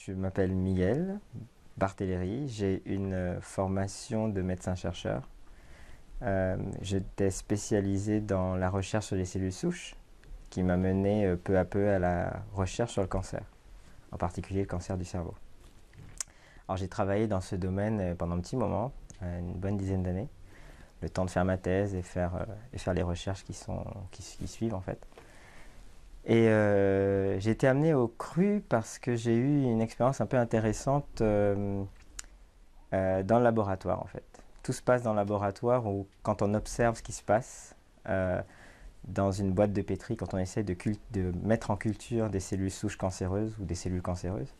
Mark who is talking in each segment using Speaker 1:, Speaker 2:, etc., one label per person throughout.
Speaker 1: je m'appelle Miguel Barthéléry, j'ai une formation de médecin-chercheur. J'étais spécialisé dans la recherche sur les cellules souches, qui m'a mené peu à peu à la recherche sur le cancer, en particulier le cancer du cerveau. Alors j'ai travaillé dans ce domaine pendant un petit moment, une bonne dizaine d'années, le temps de faire ma thèse et faire les recherches qui suivent en fait. Et j'ai été amené au CRU parce que j'ai eu une expérience un peu intéressante dans le laboratoire en fait. Tout se passe dans le laboratoire où quand on observe ce qui se passe dans une boîte de pétri, quand on essaie de mettre en culture des cellules souches cancéreuses ou des cellules cancéreuses,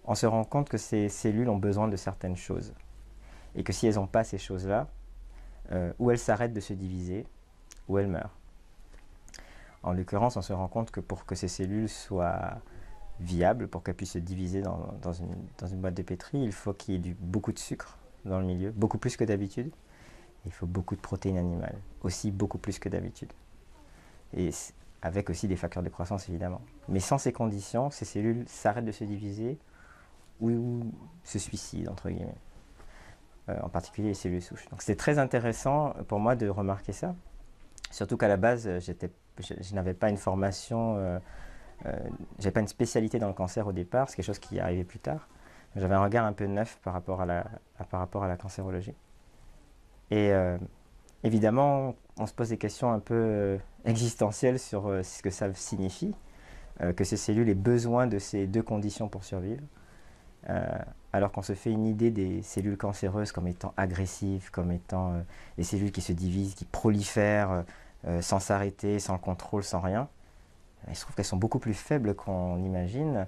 Speaker 1: on se rend compte que ces cellules ont besoin de certaines choses. Et que si elles n'ont pas ces choses-là, ou elles s'arrêtent de se diviser, ou elles meurent. En l'occurrence, on se rend compte que pour que ces cellules soient viables, pour qu'elles puissent se diviser dans une boîte de pétri, il faut qu'il y ait beaucoup de sucre dans le milieu, beaucoup plus que d'habitude. Il faut beaucoup de protéines animales, aussi beaucoup plus que d'habitude. Et avec aussi des facteurs de croissance, évidemment. Mais sans ces conditions, ces cellules s'arrêtent de se diviser ou se suicident, entre guillemets. En particulier les cellules souches. Donc c'était très intéressant pour moi de remarquer ça. Surtout qu'à la base, je n'avais pas une formation, j'avais pas une spécialité dans le cancer au départ, c'est quelque chose qui est arrivé plus tard. J'avais un regard un peu neuf par rapport à la cancérologie. Et évidemment, on se pose des questions un peu existentielles sur ce que ça signifie, que ces cellules aient besoin de ces deux conditions pour survivre. Alors qu'on se fait une idée des cellules cancéreuses comme étant agressives, comme étant des cellules qui se divisent, qui prolifèrent sans s'arrêter, sans contrôle, sans rien. Il se trouve qu'elles sont beaucoup plus faibles qu'on imagine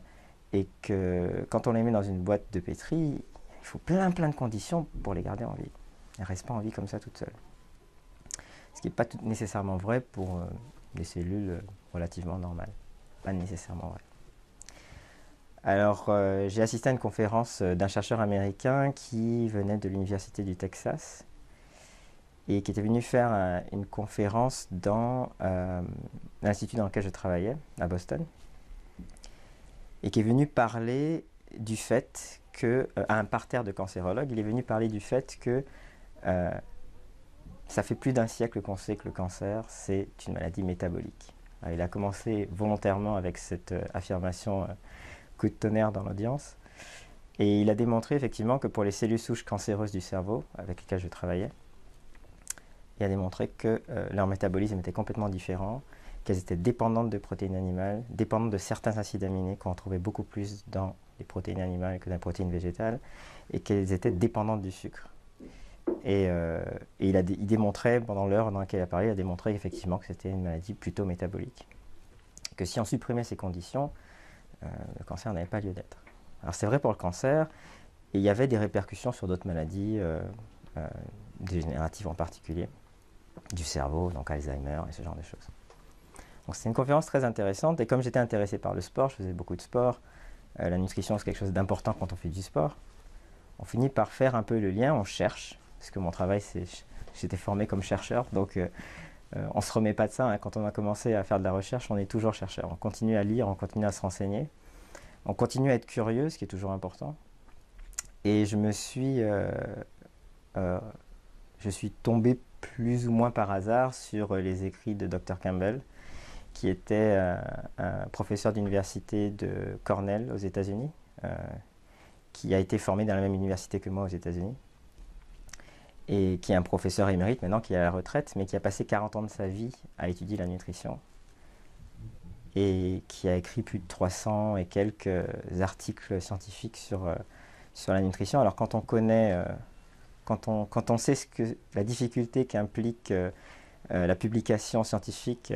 Speaker 1: et que quand on les met dans une boîte de pétri, il faut plein de conditions pour les garder en vie. Elles ne restent pas en vie comme ça toutes seules. Ce qui n'est pas nécessairement vrai pour des cellules relativement normales. Pas nécessairement vrai. Alors, j'ai assisté à une conférence d'un chercheur américain qui venait de l'université du Texas et qui était venu faire une conférence dans l'institut dans lequel je travaillais, à Boston, et qui est venu parler du fait que, à un parterre de cancérologues, il est venu parler du fait que ça fait plus d'un siècle qu'on sait que le cancer, c'est une maladie métabolique. Alors, il a commencé volontairement avec cette affirmation coup de tonnerre dans l'audience. Et il a démontré effectivement que pour les cellules souches cancéreuses du cerveau, avec lesquelles je travaillais, il a démontré que leur métabolisme était complètement différent, qu'elles étaient dépendantes de protéines animales, dépendantes de certains acides aminés qu'on trouvait beaucoup plus dans les protéines animales que dans les protéines végétales, et qu'elles étaient dépendantes du sucre. Et il démontrait, pendant l'heure dans laquelle il a parlé, il a démontré effectivement que c'était une maladie plutôt métabolique. Que si on supprimait ces conditions, le cancer n'avait pas lieu d'être. Alors c'est vrai pour le cancer, et il y avait des répercussions sur d'autres maladies, dégénératives en particulier, du cerveau, donc Alzheimer et ce genre de choses. Donc c'est une conférence très intéressante, et comme j'étais intéressé par le sport, je faisais beaucoup de sport, la nutrition c'est quelque chose d'important quand on fait du sport, on finit par faire un peu le lien, on cherche, parce que mon travail j'étais formé comme chercheur, donc on ne se remet pas de ça, hein. Quand on a commencé à faire de la recherche, on est toujours chercheur. On continue à lire, on continue à se renseigner. On continue à être curieux, ce qui est toujours important. Et je suis tombé plus ou moins par hasard sur les écrits de Dr Campbell, qui était un professeur d'université de Cornell aux États-Unis, qui a été formé dans la même université que moi aux États-Unis, et qui est un professeur émérite maintenant, qui est à la retraite, mais qui a passé 40 ans de sa vie à étudier la nutrition, et qui a écrit plus de 300 et quelques articles scientifiques sur la nutrition. Alors quand on connaît, quand on sait la difficulté qu'implique la publication scientifique,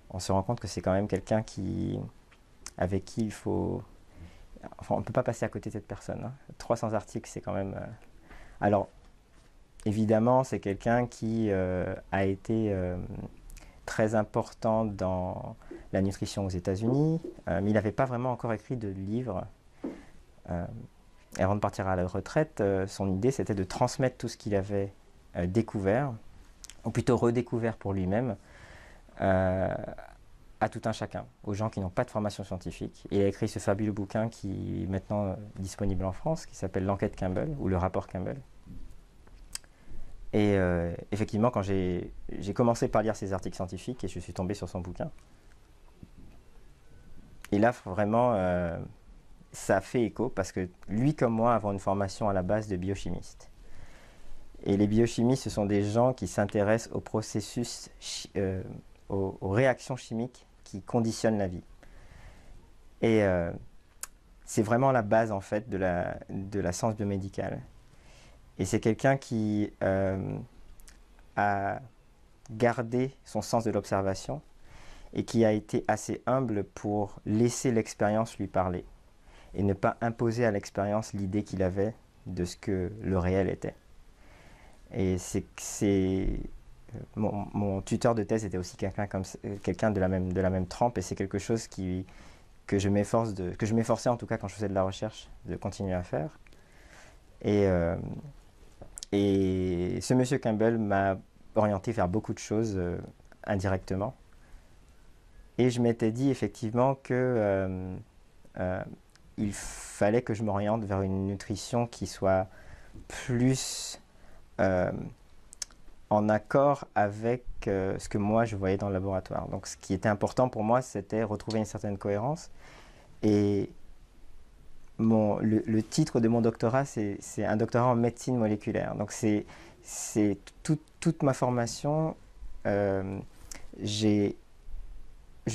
Speaker 1: on se rend compte que c'est quand même quelqu'un avec qui il faut... Enfin, on ne peut pas passer à côté de cette personne, hein. 300 articles, c'est quand même... Alors, évidemment, c'est quelqu'un qui a été très important dans la nutrition aux États-Unis, mais il n'avait pas vraiment encore écrit de livre. Et avant de partir à la retraite, son idée c'était de transmettre tout ce qu'il avait découvert, ou plutôt redécouvert pour lui-même, à à tout un chacun, aux gens qui n'ont pas de formation scientifique. Et il a écrit ce fabuleux bouquin qui est maintenant disponible en France, qui s'appelle L'enquête Campbell, ou le rapport Campbell. Et effectivement, quand j'ai commencé par lire ses articles scientifiques, et je suis tombé sur son bouquin, et là, vraiment, ça a fait écho, parce que lui comme moi avons une formation à la base de biochimiste. Et les biochimistes, ce sont des gens qui s'intéressent aux processus, aux réactions chimiques qui conditionnent la vie. Et c'est vraiment la base, en fait, de la science biomédicale. Et c'est quelqu'un qui a gardé son sens de l'observation et qui a été assez humble pour laisser l'expérience lui parler et ne pas imposer à l'expérience l'idée qu'il avait de ce que le réel était. Et mon tuteur de thèse était aussi quelqu'un de la même trempe, et c'est quelque chose que je m'efforçais en tout cas quand je faisais de la recherche de continuer à faire. Et ce monsieur Campbell m'a orienté vers beaucoup de choses indirectement. Et je m'étais dit effectivement que il fallait que je m'oriente vers une nutrition qui soit plus en accord avec ce que moi je voyais dans le laboratoire. Donc ce qui était important pour moi, c'était retrouver une certaine cohérence. Et le titre de mon doctorat, c'est un doctorat en médecine moléculaire. Donc c'est toute ma formation, je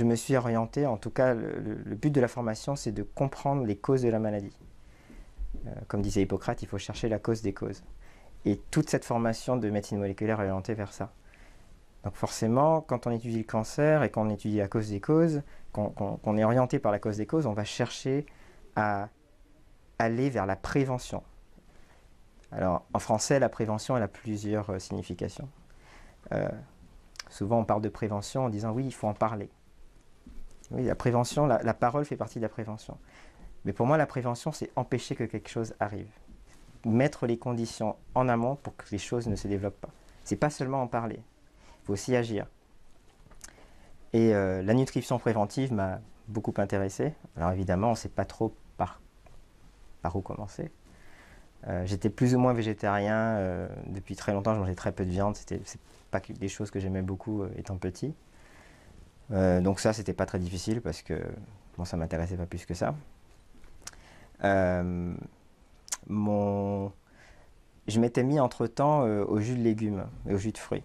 Speaker 1: me suis orienté, en tout cas le but de la formation, c'est de comprendre les causes de la maladie. Comme disait Hippocrate, il faut chercher la cause des causes. Et toute cette formation de médecine moléculaire est orientée vers ça. Donc forcément, quand on étudie le cancer et qu'on étudie la cause des causes, qu'on est orienté par la cause des causes, on va chercher à aller vers la prévention. Alors en français, la prévention, elle a plusieurs significations. Souvent on parle de prévention en disant oui, il faut en parler. Oui, la prévention, la parole fait partie de la prévention. Mais pour moi, la prévention, c'est empêcher que quelque chose arrive. Mettre les conditions en amont pour que les choses ne se développent pas. C'est pas seulement en parler, il faut aussi agir. Et la nutrition préventive m'a beaucoup intéressé. Alors évidemment, on ne sait pas trop par où commencer. J'étais plus ou moins végétarien depuis très longtemps, je mangeais très peu de viande, c'est pas des choses que j'aimais beaucoup étant petit. Donc ça, c'était pas très difficile parce que bon, ça m'intéressait pas plus que ça. Je m'étais mis entre-temps au jus de légumes et au jus de fruits.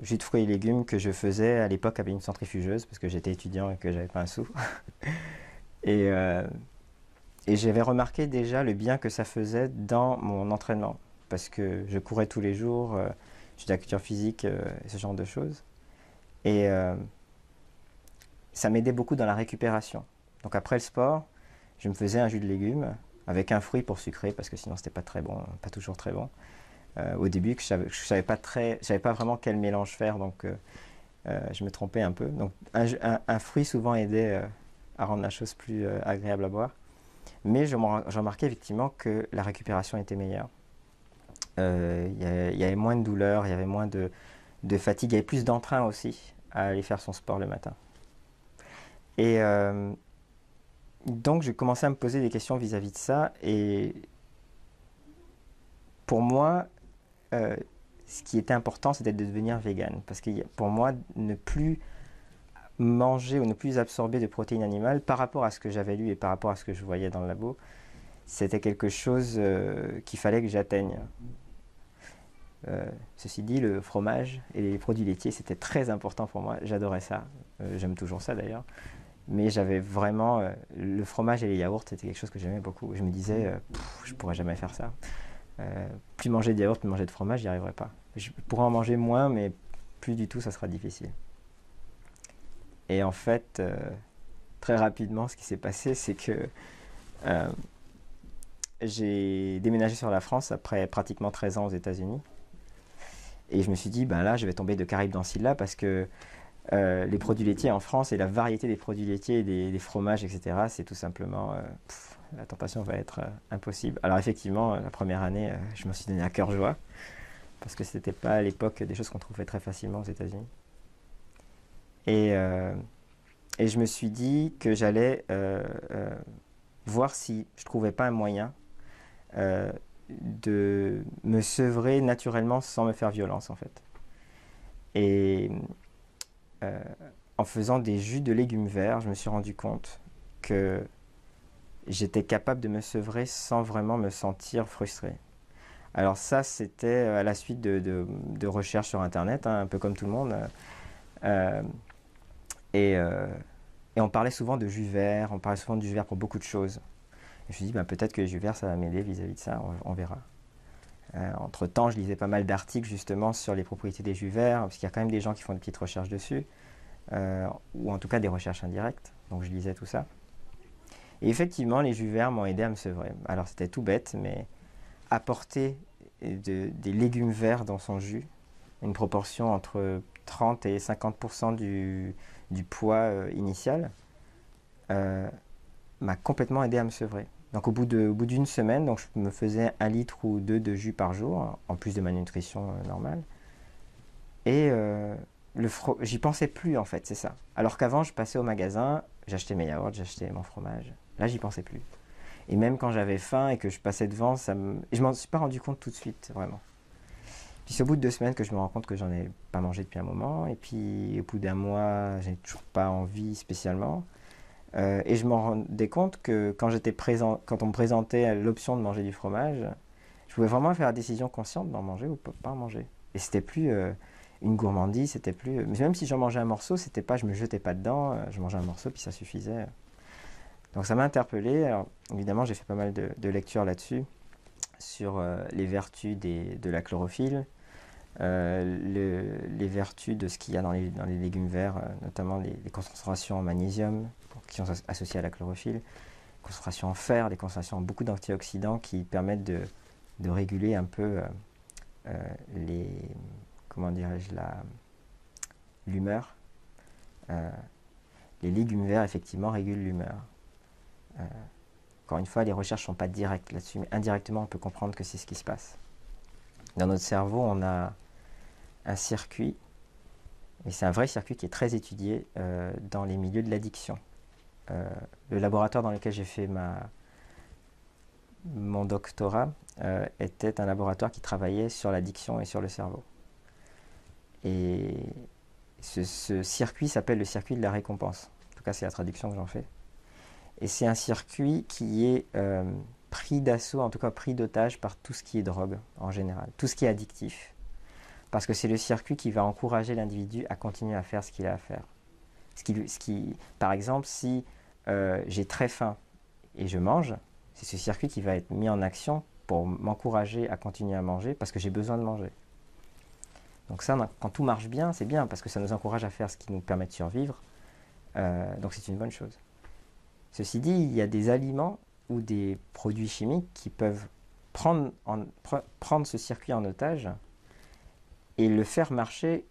Speaker 1: Jus de fruits et légumes que je faisais à l'époque avec une centrifugeuse parce que j'étais étudiant et que j'avais pas un sou. et j'avais remarqué déjà le bien que ça faisait dans mon entraînement parce que je courais tous les jours, je faisais de la culture physique et ce genre de choses. Et ça m'aidait beaucoup dans la récupération. Donc après le sport, je me faisais un jus de légumes avec un fruit pour sucrer parce que sinon c'était pas très bon, pas toujours très bon. Au début, je savais pas vraiment quel mélange faire, donc je me trompais un peu. Donc un fruit souvent aidait à rendre la chose plus agréable à boire. Mais je remarquais effectivement que la récupération était meilleure. Il y avait moins de douleur, il y avait moins de fatigue, il y avait plus d'entrain aussi à aller faire son sport le matin. Et donc j'ai commencé à me poser des questions vis-à-vis de ça. Et pour moi, ce qui était important, c'était de devenir vegan. Parce que pour moi, ne plus manger ou ne plus absorber de protéines animales par rapport à ce que j'avais lu et par rapport à ce que je voyais dans le labo, c'était quelque chose qu'il fallait que j'atteigne. Ceci dit, le fromage et les produits laitiers, c'était très important pour moi. J'adorais ça. J'aime toujours ça d'ailleurs. Mais j'avais vraiment... le fromage et les yaourts, c'était quelque chose que j'aimais beaucoup. Je me disais, je pourrais jamais faire ça. Plus manger de yaourt, plus manger de fromage, j'y arriverai pas. Je pourrais en manger moins, mais plus du tout, ça sera difficile. Et en fait, très rapidement, ce qui s'est passé, c'est que j'ai déménagé sur la France après pratiquement 13 ans aux États-Unis. Et je me suis dit, ben là, je vais tomber de Caraïbes dans Scylla parce que les produits laitiers en France et la variété des produits laitiers, des fromages, etc., c'est tout simplement... la tentation va être impossible. Alors effectivement, la première année, je me suis donné à cœur joie parce que c'était pas à l'époque des choses qu'on trouvait très facilement aux États-Unis. Et, euh, et je me suis dit que j'allais voir si je trouvais pas un moyen euh, de me sevrer naturellement sans me faire violence, en fait. Et euh, en faisant des jus de légumes verts, je me suis rendu compte que j'étais capable de me sevrer sans vraiment me sentir frustré. Alors ça, c'était à la suite de recherches sur Internet, hein, un peu comme tout le monde. Euh, et, euh, et on parlait souvent de jus vert, on parlait souvent du jus vert pour beaucoup de choses. Et je me suis dit, ben, peut-être que les jus verts, ça va m'aider vis-à-vis de ça, on verra. Entre-temps, je lisais pas mal d'articles justement sur les propriétés des jus verts, parce qu'il y a quand même des gens qui font des petites recherches dessus, ou en tout cas des recherches indirectes. Donc je lisais tout ça. Et effectivement, les jus verts m'ont aidé à me sevrer. Alors c'était tout bête, mais apporter des légumes verts dans son jus, une proportion entre 30 et 50% du poids initial, euh, m'a complètement aidé à me sevrer. Donc au bout d'une semaine, donc je me faisais 1 litre ou 2 de jus par jour, en plus de ma nutrition normale. Et j'y pensais plus en fait, c'est ça. Alors qu'avant, je passais au magasin, j'achetais mes yaourts, j'achetais mon fromage. Là, j'y pensais plus. Et même quand j'avais faim et que je passais devant, je m'en suis pas rendu compte tout de suite, vraiment. Puis c'est au bout de 2 semaines que je me rends compte que j'en ai pas mangé depuis un moment. Et puis au bout d'un mois, j'ai toujours pas envie spécialement. Et je me rendais compte que quand on me présentait l'option de manger du fromage, je pouvais vraiment faire la décision consciente d'en manger ou pas en manger. Et c'était plus une gourmandise, c'était plus. Mais même si j'en mangeais un morceau, c'était pas, je me jetais pas dedans, je mangeais un morceau puis ça suffisait. Donc ça m'a interpellé. Alors, évidemment, j'ai fait pas mal de lectures là-dessus, sur les vertus de la chlorophylle, les vertus de ce qu'il y a dans les légumes verts, notamment les concentrations en magnésium qui sont associées à la chlorophylle, concentrations en fer, des concentrations en beaucoup d'antioxydants qui permettent de réguler un peu les, comment dirais-je, l'humeur. Euh, les légumes verts, effectivement, régulent l'humeur. Euh, Encore une fois, les recherches ne sont pas directes là-dessus, mais indirectement, on peut comprendre que c'est ce qui se passe. Dans notre cerveau, on a un circuit, et c'est un vrai circuit qui est très étudié dans les milieux de l'addiction. Le laboratoire dans lequel j'ai fait mon doctorat était un laboratoire qui travaillait sur l'addiction et sur le cerveau. Et ce circuit s'appelle le circuit de la récompense. En tout cas, c'est la traduction que j'en fais. Et c'est un circuit qui est pris d'assaut, en tout cas pris d'otage par tout ce qui est drogue en général, tout ce qui est addictif. Parce que c'est le circuit qui va encourager l'individu à continuer à faire ce qu'il a à faire. Par exemple, si j'ai très faim et je mange, c'est ce circuit qui va être mis en action pour m'encourager à continuer à manger parce que j'ai besoin de manger. Donc ça, quand tout marche bien, c'est bien parce que ça nous encourage à faire ce qui nous permet de survivre. Donc c'est une bonne chose. Ceci dit, il y a des aliments ou des produits chimiques qui peuvent prendre ce circuit en otage et le faire marcher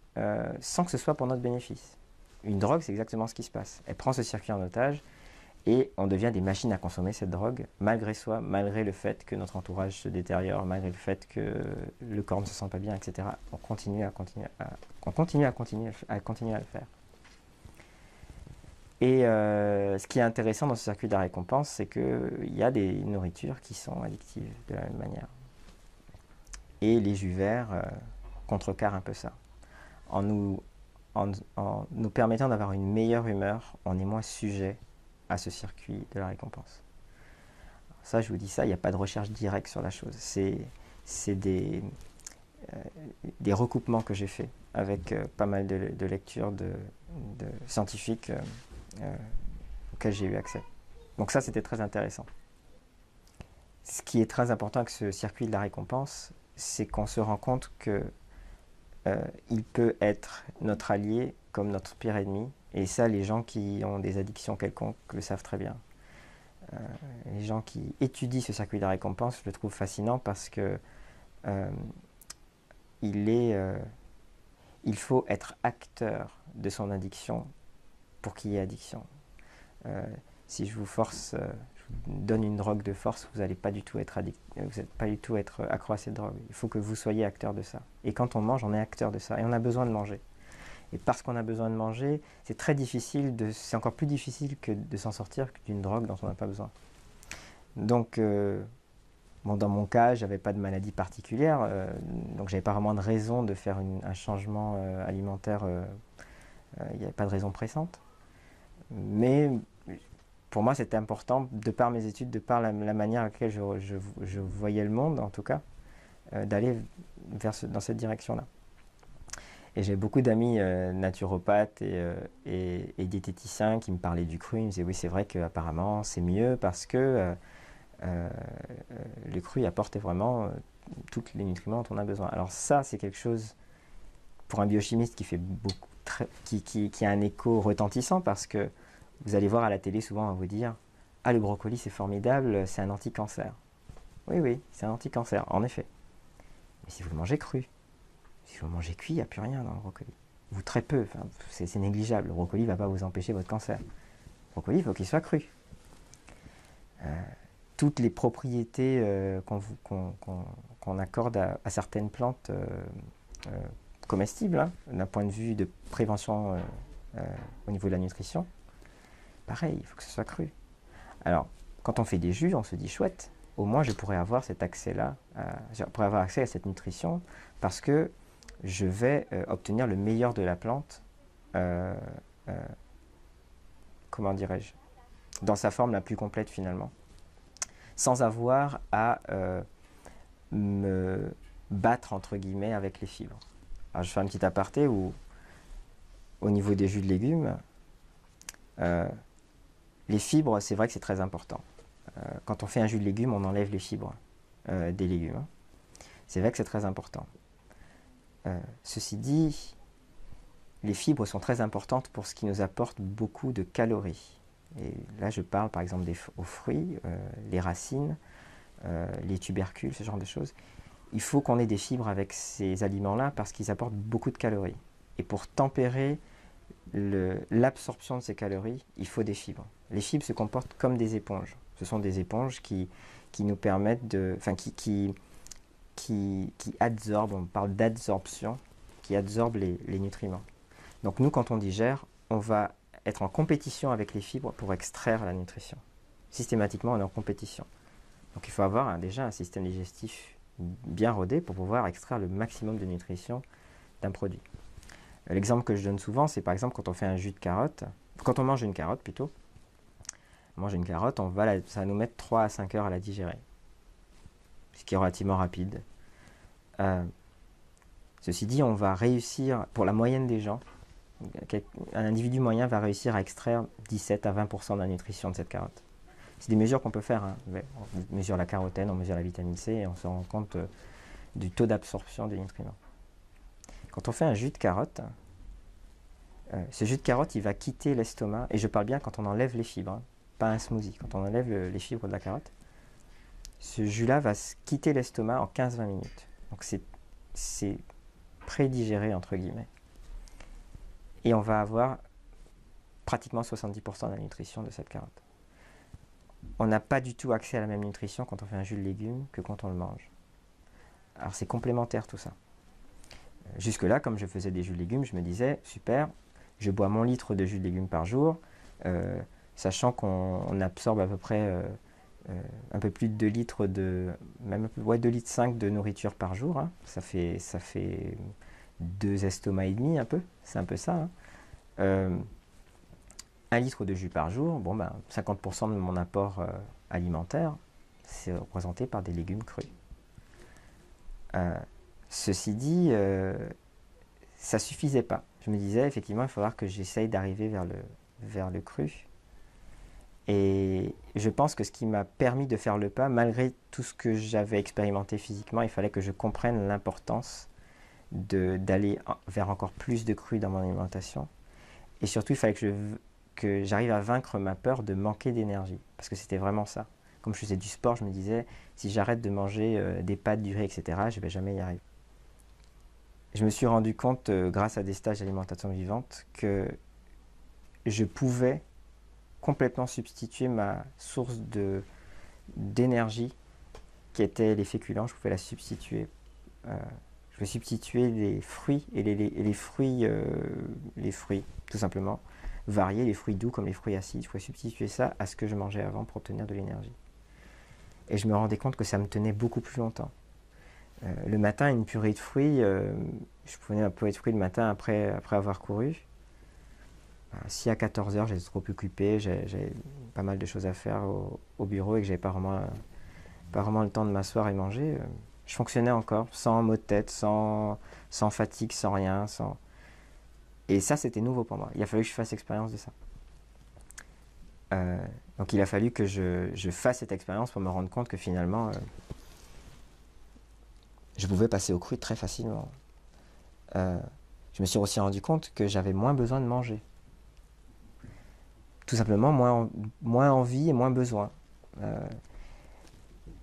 Speaker 1: sans que ce soit pour notre bénéfice. Une drogue, c'est exactement ce qui se passe. Elle prend ce circuit en otage et on devient des machines à consommer cette drogue, malgré soi, malgré le fait que notre entourage se détériore, malgré le fait que le corps ne se sent pas bien, etc. On continue à le faire. Et ce qui est intéressant dans ce circuit de la récompense, c'est qu'il y a des nourritures qui sont addictives de la même manière. Et les jus verts contrecarrent un peu ça. En nous permettant d'avoir une meilleure humeur, on est moins sujet à ce circuit de la récompense. Ça, je vous dis ça, il n'y a pas de recherche directe sur la chose. C'est des recoupements que j'ai faits avec pas mal de lectures de scientifiques auxquels j'ai eu accès. Donc ça, c'était très intéressant. Ce qui est très important avec ce circuit de la récompense, c'est qu'on se rend compte que il peut être notre allié comme notre pire ennemi. Et ça, les gens qui ont des addictions quelconques le savent très bien. Les gens qui étudient ce circuit de la récompense, je le trouve fascinant parce que il faut être acteur de son addiction pour qu'il y ait addiction. Si je vous force, je vous donne une drogue de force, vous n'allez pas du tout être accro à cette drogue. Il faut que vous soyez acteur de ça. Et quand on mange, on est acteur de ça. Et on a besoin de manger. Et parce qu'on a besoin de manger, c'est très difficile, c'est encore plus difficile que de s'en sortir d'une drogue dont on n'a pas besoin. Donc, bon, dans mon cas, j'avais pas de maladie particulière, donc j'avais pas vraiment de raison de faire un changement alimentaire. Il n'y avait pas de raison pressante. Mais pour moi, c'était important, de par mes études, de par la manière à laquelle je voyais le monde, en tout cas, d'aller dans cette direction-là. Et j'ai beaucoup d'amis naturopathes et diététiciens qui me parlaient du cru. Ils me disaient oui, c'est vrai qu'apparemment c'est mieux parce que le cru apporte vraiment tous les nutriments dont on a besoin. Alors ça, c'est quelque chose pour un biochimiste qui fait qui a un écho retentissant, parce que vous allez voir à la télé souvent, on va vous dire ah, le brocoli c'est formidable, c'est un anti-cancer. Oui, oui, c'est un anti-cancer, en effet. Mais si vous le mangez cru, si vous le mangez cuit, il n'y a plus rien dans le brocoli. Ou très peu, c'est négligeable. Le brocoli ne va pas vous empêcher votre cancer. Le brocoli, il faut qu'il soit cru. Toutes les propriétés qu'on accorde à certaines plantes comestibles, hein, d'un point de vue de prévention au niveau de la nutrition, pareil, il faut que ce soit cru. Alors, quand on fait des jus, on se dit chouette, au moins je pourrais avoir cet accès-là, je pourrais avoir accès à cette nutrition, parce que je vais obtenir le meilleur de la plante, comment dirais-je, dans sa forme la plus complète finalement, sans avoir à me battre entre guillemets avec les fibres. Alors je fais un petit aparté où, au niveau des jus de légumes, les fibres, c'est vrai que c'est très important. Quand on fait un jus de légumes, on enlève les fibres des légumes. Hein. C'est vrai que c'est très important. Ceci dit, les fibres sont très importantes pour ce qui nous apporte beaucoup de calories. Et là, je parle par exemple aux fruits, les racines, les tubercules, ce genre de choses. Il faut qu'on ait des fibres avec ces aliments-là parce qu'ils apportent beaucoup de calories. Et pour tempérer l'absorption de ces calories, il faut des fibres. Les fibres se comportent comme des éponges. Ce sont des éponges qui nous permettent de... Enfin, qui absorbent, on parle d'adsorption, qui absorbent les nutriments. Donc nous, quand on digère, on va être en compétition avec les fibres pour extraire la nutrition. Systématiquement, on est en compétition. Donc il faut avoir déjà un système digestif bien rodé pour pouvoir extraire le maximum de nutrition d'un produit. L'exemple que je donne souvent, c'est par exemple quand on fait un jus de carotte, quand on mange une carotte plutôt, on mange une carotte, ça va nous mettre 3 à 5 heures à la digérer, ce qui est relativement rapide. Ceci dit, on va réussir, pour la moyenne des gens, un individu moyen va réussir à extraire 17 à 20% de la nutrition de cette carotte. C'est des mesures qu'on peut faire. Hein. On mesure la carotène, on mesure la vitamine C et on se rend compte du taux d'absorption des nutriments. Quand on fait un jus de carotte, ce jus de carotte, il va quitter l'estomac, et je parle bien quand on enlève les fibres, hein, pas un smoothie, quand on enlève les fibres de la carotte, ce jus-là va quitter l'estomac en 15-20 minutes. Donc c'est prédigéré, entre guillemets. Et on va avoir pratiquement 70% de la nutrition de cette carotte. On n'a pas du tout accès à la même nutrition quand on fait un jus de légumes que quand on le mange. Alors c'est complémentaire tout ça. Jusque-là, comme je faisais des jus de légumes, je me disais, super, je bois mon litre de jus de légumes par jour, sachant qu'on absorbe à peu près un peu plus de 2 litres même 2 litres 5 de nourriture par jour. Hein. Ça fait 2 estomacs et demi un peu, c'est un peu ça. Hein. 1 litre de jus par jour, 50% de mon apport alimentaire, c'est représenté par des légumes crus. Ceci dit, ça ne suffisait pas. Je me disais, effectivement, il faudra que j'essaye d'arriver vers le cru. Et je pense que ce qui m'a permis de faire le pas, malgré tout ce que j'avais expérimenté physiquement, il fallait que je comprenne l'importance d'aller vers encore plus de cru dans mon alimentation. Et surtout, il fallait que j'arrive à vaincre ma peur de manquer d'énergie. Parce que c'était vraiment ça. Comme je faisais du sport, je me disais, si j'arrête de manger des pâtes, du riz, etc., je ne vais jamais y arriver. Je me suis rendu compte, grâce à des stages d'alimentation vivante, que je pouvais complètement substituer ma source d'énergie, qui était les féculents. Je pouvais la substituer. Je vais substituer les fruits et les fruits, tout simplement, varier les fruits doux comme les fruits acides. Je vais substituer ça à ce que je mangeais avant pour obtenir de l'énergie. Et je me rendais compte que ça me tenait beaucoup plus longtemps. Le matin, une purée de fruits, je prenais un purée de fruits le matin après avoir couru. Si à 14 heures j'étais trop occupé, j'avais pas mal de choses à faire au bureau et que j'avais pas vraiment le temps de m'asseoir et manger, je fonctionnais encore, sans maux de tête, sans fatigue, sans rien. Et ça, c'était nouveau pour moi. Il a fallu que je fasse l'expérience de ça. Donc il a fallu que je fasse cette expérience pour me rendre compte que finalement, je pouvais passer au cru très facilement. Je me suis aussi rendu compte que j'avais moins besoin de manger. Tout simplement, moins envie et moins besoin.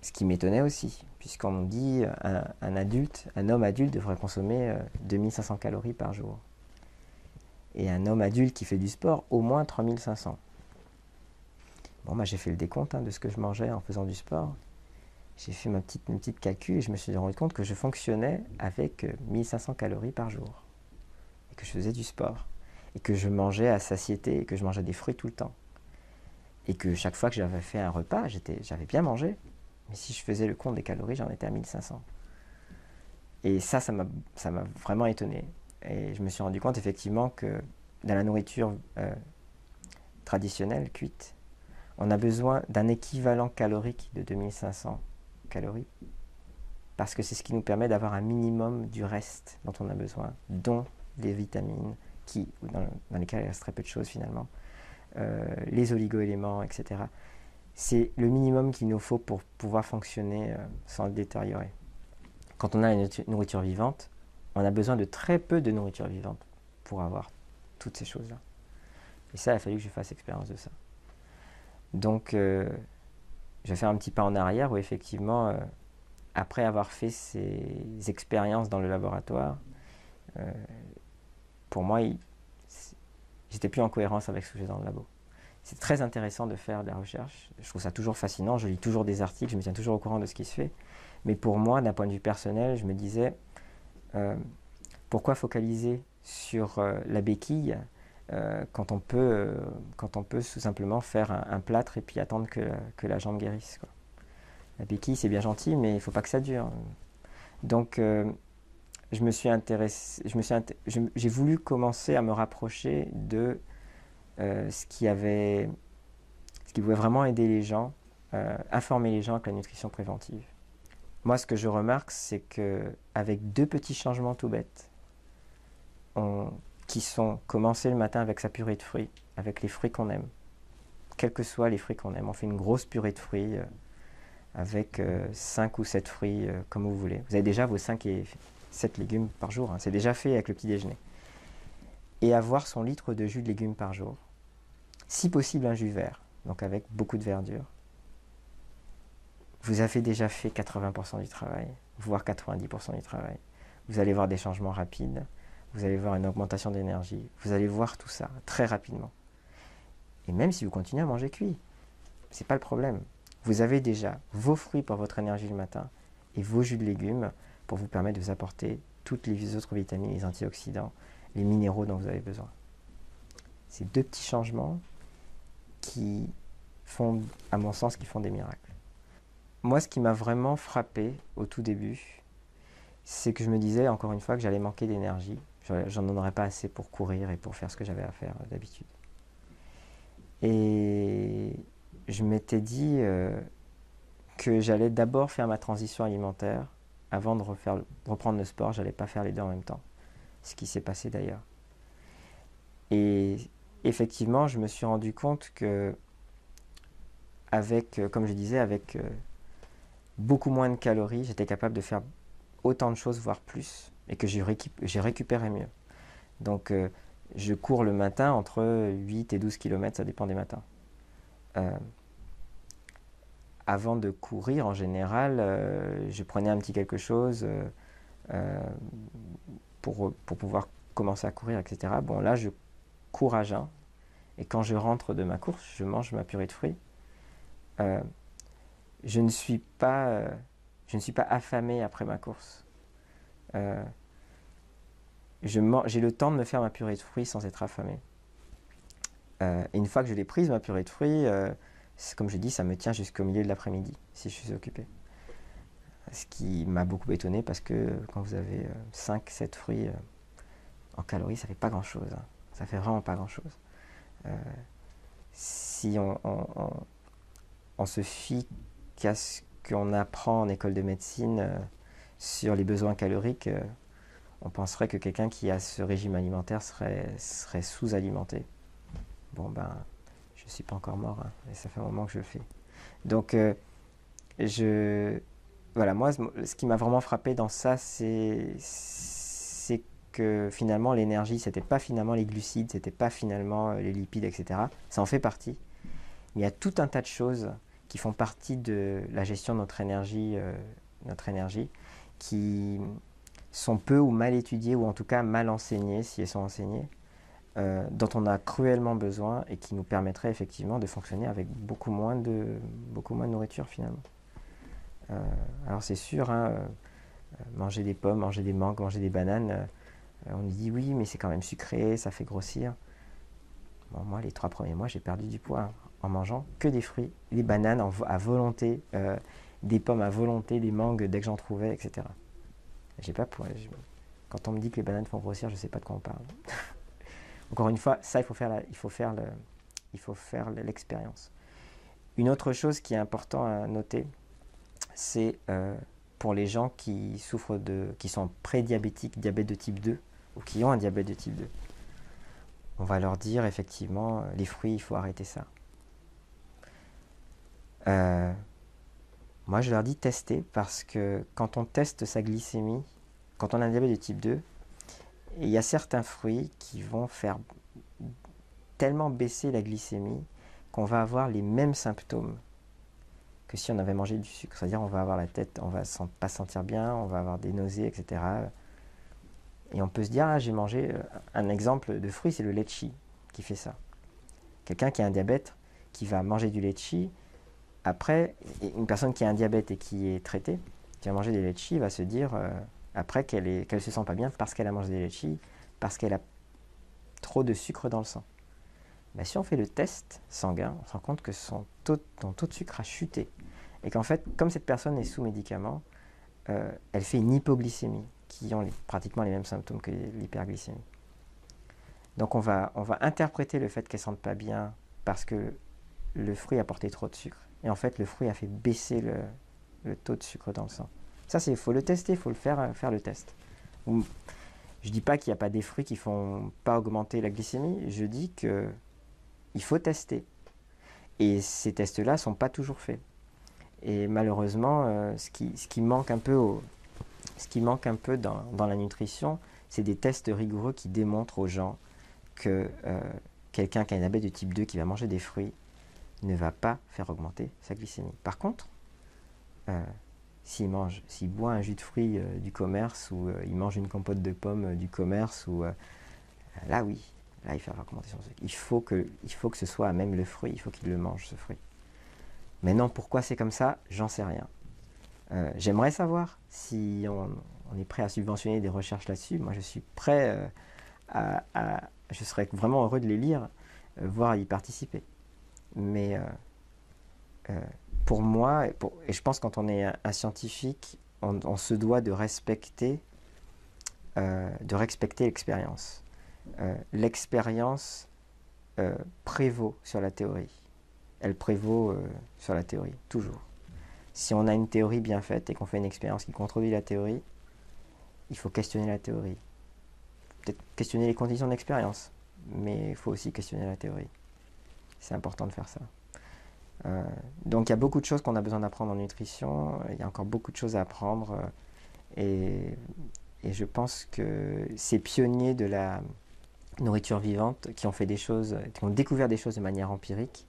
Speaker 1: Ce qui m'étonnait aussi, puisqu'on dit un homme adulte devrait consommer 2500 calories par jour. Et un homme adulte qui fait du sport, au moins 3500. Bon, j'ai fait le décompte de ce que je mangeais en faisant du sport. J'ai fait une petite calcul et je me suis rendu compte que je fonctionnais avec 1500 calories par jour. Et que je faisais du sport. Et que je mangeais à satiété et que je mangeais des fruits tout le temps. Et que chaque fois que j'avais fait un repas, j'avais bien mangé. Mais si je faisais le compte des calories, j'en étais à 1500. Et ça m'a vraiment étonné. Et je me suis rendu compte effectivement que dans la nourriture traditionnelle, cuite, on a besoin d'un équivalent calorique de 2500 calories. Parce que c'est ce qui nous permet d'avoir un minimum du reste dont on a besoin, dont les vitamines, dans lesquelles il reste très peu de choses finalement, les oligo-éléments, etc. C'est le minimum qu'il nous faut pour pouvoir fonctionner sans le détériorer. Quand on a une nourriture vivante, on a besoin de très peu de nourriture vivante pour avoir toutes ces choses-là. Et ça, il a fallu que je fasse expérience de ça. Donc, je vais faire un petit pas en arrière où effectivement, après avoir fait ces expériences dans le laboratoire, pour moi, j'étais plus en cohérence avec ce que j'ai dans le labo. C'est très intéressant de faire de la recherche. Je trouve ça toujours fascinant. Je lis toujours des articles, je me tiens toujours au courant de ce qui se fait. Mais pour moi, d'un point de vue personnel, je me disais, pourquoi focaliser sur la béquille quand on peut tout simplement faire un plâtre et puis attendre que la jambe guérisse, quoi. La béquille, c'est bien gentil, mais il ne faut pas que ça dure. Donc, j'ai voulu commencer à me rapprocher de ce qui pouvait vraiment aider les gens, informer les gens avec la nutrition préventive. Moi, ce que je remarque, c'est qu'avec 2 petits changements tout bêtes, qui sont commencer le matin avec sa purée de fruits, avec les fruits qu'on aime, quels que soient les fruits qu'on aime. On fait une grosse purée de fruits avec 5 ou 7 fruits, comme vous voulez. Vous avez déjà vos 5 et 7 légumes par jour, c'est déjà fait avec le petit déjeuner. Et avoir son litre de jus de légumes par jour. Si possible, un jus vert, donc avec beaucoup de verdure. Vous avez déjà fait 80% du travail, voire 90% du travail. Vous allez voir des changements rapides, vous allez voir une augmentation d'énergie, vous allez voir tout ça très rapidement. Et même si vous continuez à manger cuit, c'est pas le problème. Vous avez déjà vos fruits pour votre énergie le matin et vos jus de légumes pour vous permettre de vous apporter toutes les autres vitamines, les antioxydants, les minéraux dont vous avez besoin. Ces 2 petits changements qui font, à mon sens, qui font des miracles. Moi, ce qui m'a vraiment frappé au tout début, c'est que je me disais, encore une fois, que j'allais manquer d'énergie. J'en aurais pas assez pour courir et pour faire ce que j'avais à faire d'habitude. Et je m'étais dit que j'allais d'abord faire ma transition alimentaire avant de reprendre le sport. J'allais pas faire les 2 en même temps. Ce qui s'est passé d'ailleurs. Et effectivement, je me suis rendu compte que comme je disais, avec beaucoup moins de calories, j'étais capable de faire autant de choses, voire plus, et que j'ai récupéré mieux. Donc, je cours le matin entre 8 et 12 km, ça dépend des matins. Avant de courir, en général, je prenais un petit quelque chose pour pouvoir commencer à courir, etc. Bon, là, je cours à jeun, et quand je rentre de ma course, je mange ma purée de fruits. Je ne suis pas affamé après ma course. J'ai le temps de me faire ma purée de fruits sans être affamé. Et une fois que je l'ai prise, ma purée de fruits, comme je dis, ça me tient jusqu'au milieu de l'après-midi, si je suis occupé. Ce qui m'a beaucoup étonné parce que quand vous avez 5-7 fruits en calories, ça fait pas grand-chose. Hein. Ça fait vraiment pas grand-chose. Si on se fie qu'à ce qu'on apprend en école de médecine sur les besoins caloriques, on penserait que quelqu'un qui a ce régime alimentaire serait sous-alimenté. Bon ben, je ne suis pas encore mort, hein, et ça fait un moment que je le fais. Donc, voilà, moi, ce qui m'a vraiment frappé dans ça, c'est que finalement, l'énergie, c'était pas finalement les glucides, c'était pas finalement les lipides, etc. Ça en fait partie. Mais il y a tout un tas de choses qui font partie de la gestion de notre énergie, qui sont peu ou mal étudiées, ou en tout cas mal enseignées, si elles sont enseignées, dont on a cruellement besoin et qui nous permettraient effectivement de fonctionner avec beaucoup moins de nourriture finalement. Alors c'est sûr, hein, manger des pommes, manger des mangues, manger des bananes, on nous dit oui, mais c'est quand même sucré, ça fait grossir. Bon, moi, les 3 premiers mois, j'ai perdu du poids en mangeant que des fruits, des bananes à volonté, des pommes à volonté, des mangues dès que j'en trouvais, etc. J'ai pas pour... Quand on me dit que les bananes font grossir, je sais pas de quoi on parle. Encore une fois, ça, il faut faire l'expérience. Une autre chose qui est important à noter, c'est pour les gens qui sont prédiabétiques, diabète de type 2, ou qui ont un diabète de type 2. On va leur dire effectivement, les fruits, il faut arrêter ça. Moi, je leur dis tester, parce que quand on teste sa glycémie, quand on a un diabète de type 2, il y a certains fruits qui vont faire tellement baisser la glycémie qu'on va avoir les mêmes symptômes que si on avait mangé du sucre. C'est-à-dire on va avoir la tête, on va pas se sentir bien, on va avoir des nausées, etc. Et on peut se dire, j'ai mangé un exemple de fruit, c'est le litchi qui fait ça. Quelqu'un qui a un diabète, qui va manger du litchi, après, une personne qui a un diabète et qui est traitée, qui va manger des litchis, va se dire après qu'elle se sent pas bien parce qu'elle a mangé des litchis, parce qu'elle a trop de sucre dans le sang. Ben, si on fait le test sanguin, on se rend compte que son taux de sucre a chuté. Et qu'en fait, comme cette personne est sous médicament, elle fait une hypoglycémie, qui ont pratiquement les mêmes symptômes que l'hyperglycémie. Donc on va interpréter le fait qu'elle ne sente pas bien parce que le fruit a porté trop de sucre. Et en fait, le fruit a fait baisser le taux de sucre dans le sang. Ça, il faut le tester, il faut le faire le test. Je ne dis pas qu'il n'y a pas des fruits qui ne font pas augmenter la glycémie, je dis qu'il faut tester. Et ces tests-là ne sont pas toujours faits. Et malheureusement, ce qui manque un peu dans la nutrition, c'est des tests rigoureux qui démontrent aux gens que quelqu'un qui a un diabète de type 2 qui va manger des fruits ne va pas faire augmenter sa glycémie. Par contre, s'il boit un jus de fruits du commerce, ou il mange une compote de pommes du commerce, là oui, là il fait augmenter son sucre. Il faut que ce soit à même le fruit, il faut qu'il le mange, ce fruit. Maintenant, pourquoi c'est comme ça, j'en sais rien. J'aimerais savoir si on est prêt à subventionner des recherches là-dessus. Moi, je suis prêt je serais vraiment heureux de les lire, voire y participer. Mais pour moi, et je pense que quand on est un scientifique, on se doit de respecter l'expérience. L'expérience prévaut sur la théorie. Elle prévaut sur la théorie, toujours. Si on a une théorie bien faite et qu'on fait une expérience qui contredit la théorie, il faut questionner la théorie. Peut-être questionner les conditions de l'expérience, mais il faut aussi questionner la théorie. C'est important de faire ça. Donc il y a beaucoup de choses qu'on a besoin d'apprendre en nutrition, il y a encore beaucoup de choses à apprendre, et je pense que ces pionniers de la nourriture vivante qui ont fait des choses, qui ont découvert des choses de manière empirique,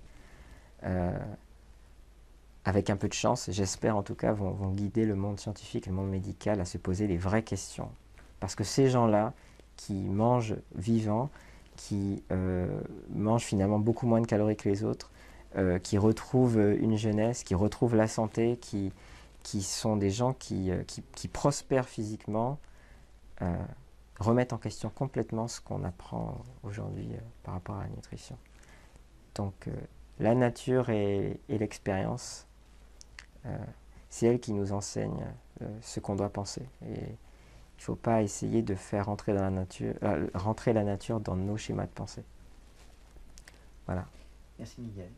Speaker 1: avec un peu de chance, j'espère en tout cas, vont guider le monde scientifique, le monde médical à se poser les vraies questions. Parce que ces gens-là qui mangent vivant, qui mangent finalement beaucoup moins de calories que les autres, qui retrouvent une jeunesse, qui retrouvent la santé, qui sont des gens qui prospèrent physiquement, remettent en question complètement ce qu'on apprend aujourd'hui par rapport à la nutrition. Donc la nature et l'expérience, c'est elle qui nous enseigne ce qu'on doit penser. Et il ne faut pas essayer de faire rentrer la nature dans nos schémas de pensée. Voilà.
Speaker 2: Merci Miguel.